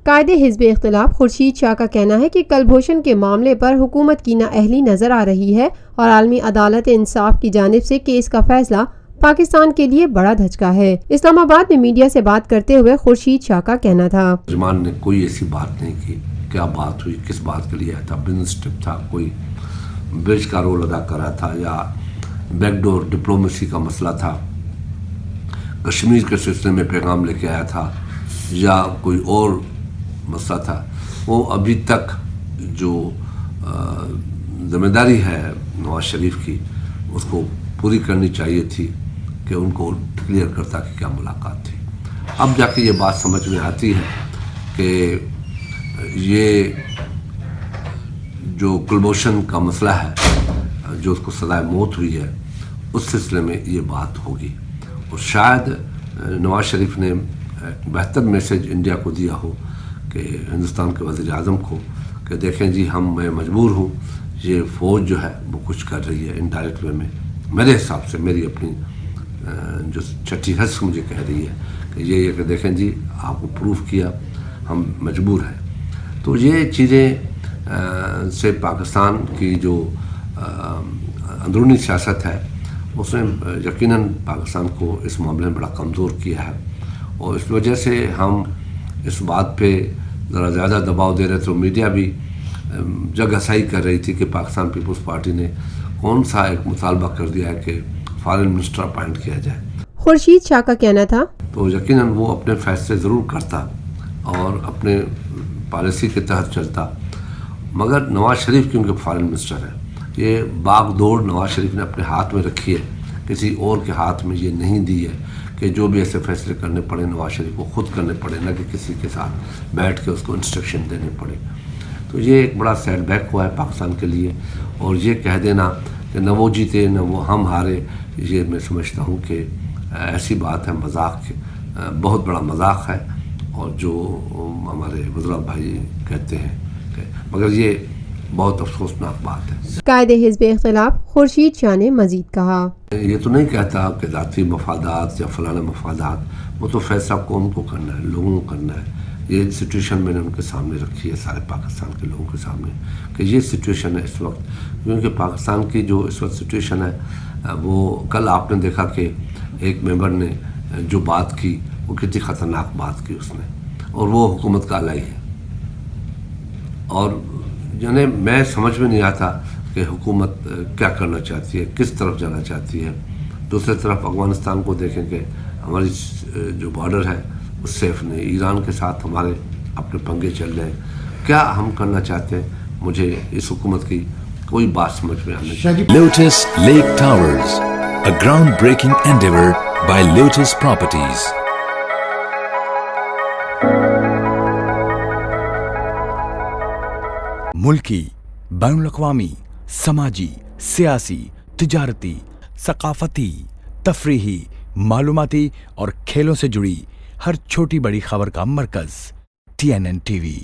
قائد حزب اختلاف خورشید شاہ کا کہنا ہے کہ کلبھوشن کے معاملے پر حکومت کی نااہلی نظر آ رہی ہے اور عالمی عدالت انصاف کی جانب سے کیس کا فیصلہ پاکستان کے لیے بڑا دھچکا ہے۔ اسلام آباد میں میڈیا سے بات کرتے ہوئے خورشید شاہ کا کہنا تھا، ترجمان نے کوئی ایسی بات نہیں کی، کیا بات ہوئی، کس بات کے لیے آیا تھا، بزنس ٹرپ تھا، کوئی برج کا رول ادا کر رہا تھا یا بیک ڈور ڈپلومیسی کا مسئلہ تھا، کشمیر کے سلسلے میں پیغام لے کے آیا تھا یا کوئی اور مسئلہ تھا۔ وہ ابھی تک جو ذمہ داری ہے نواز شریف کی اس کو پوری کرنی چاہیے تھی کہ ان کو کلیئر کرتا کہ کیا ملاقات تھی۔ اب جا کے یہ بات سمجھ میں آتی ہے کہ یہ جو کلبھوشن کا مسئلہ ہے، جو اس کو سزائے موت ہوئی ہے، اس سلسلے میں یہ بات ہوگی اور شاید نواز شریف نے بہتر میسج انڈیا کو دیا ہو کہ ہندوستان کے وزیر اعظم کو کہ دیکھیں جی میں مجبور ہوں، یہ فوج جو ہے وہ کچھ کر رہی ہے انڈائریکٹ وے میں، میرے حساب سے میری اپنی جو چھٹی حس مجھے کہہ رہی ہے کہ یہ کہ دیکھیں جی آپ کو پروف کیا، ہم مجبور ہیں۔ تو یہ چیزیں سے پاکستان کی جو اندرونی سیاست ہے اس نے یقیناً پاکستان کو اس معاملے میں بڑا کمزور کیا ہے اور اس وجہ سے ہم اس بات پہ ذرا زیادہ دباؤ دے رہے تھے۔ میڈیا بھی جگہ صحیح کر رہی تھی کہ پاکستان پیپلز پارٹی نے کون سا ایک مطالبہ کر دیا ہے کہ فارن منسٹر اپائنٹ کیا جائے۔ خورشید شاہ کا کہنا تھا، تو یقیناً وہ اپنے فیصلے ضرور کرتا اور اپنے پالیسی کے تحت چلتا، مگر نواز شریف کیونکہ فارن منسٹر ہے، یہ باغ دوڑ نواز شریف نے اپنے ہاتھ میں رکھی ہے، کسی اور کے ہاتھ میں یہ نہیں دی ہے کہ جو بھی ایسے فیصلے کرنے پڑے نواز شریف کو خود کرنے پڑے، نہ کہ کسی کے ساتھ بیٹھ کے اس کو انسٹرکشن دینے پڑے۔ تو یہ ایک بڑا سیٹ بیک ہوا ہے پاکستان کے لیے، اور یہ کہہ دینا کہ نہ وہ جیتے نہ وہ ہم ہارے، یہ میں سمجھتا ہوں کہ ایسی بات ہے، مذاق، بہت بڑا مذاق ہے، اور جو ہمارے وزراء بھائی کہتے ہیں مگر یہ بہت افسوسناک بات ہے۔ قائد حزب اختلاف خورشید شاہ نے مزید کہا، یہ تو نہیں کہتا کہ ذاتی مفادات یا فلانا مفادات، وہ تو فیصلہ قوم کو کرنا ہے، لوگوں کو کرنا ہے۔ یہ سچویشن میں نے ان کے سامنے رکھی ہے، سارے پاکستان کے لوگوں کے سامنے، کہ یہ سچویشن ہے اس وقت، کیونکہ پاکستان کی جو اس وقت سچویشن ہے وہ کل آپ نے دیکھا کہ ایک ممبر نے جو بات کی وہ کتنی خطرناک بات کی اس نے، اور وہ حکومت کا الائی ہے، اور یعنی میں سمجھ میں نہیں آتا کہ حکومت کیا کرنا چاہتی ہے، کس طرف جانا چاہتی ہے۔ دوسری طرف افغانستان کو دیکھیں کہ ہماری جو بارڈر ہے وہ سیف نہیں، ایران کے ساتھ ہمارے اپنے پنگے چل رہے ہیں، کیا ہم کرنا چاہتے ہیں؟ مجھے اس حکومت کی کوئی بات سمجھ میں آنے چاہیے۔ Lotus Lake Towers, a groundbreaking endeavor by Lotus Properties. ملکی، بین الاقوامی، سماجی، سیاسی، تجارتی، ثقافتی، تفریحی، معلوماتی اور کھیلوں سے جڑی ہر چھوٹی بڑی خبر کا مرکز TNN TV۔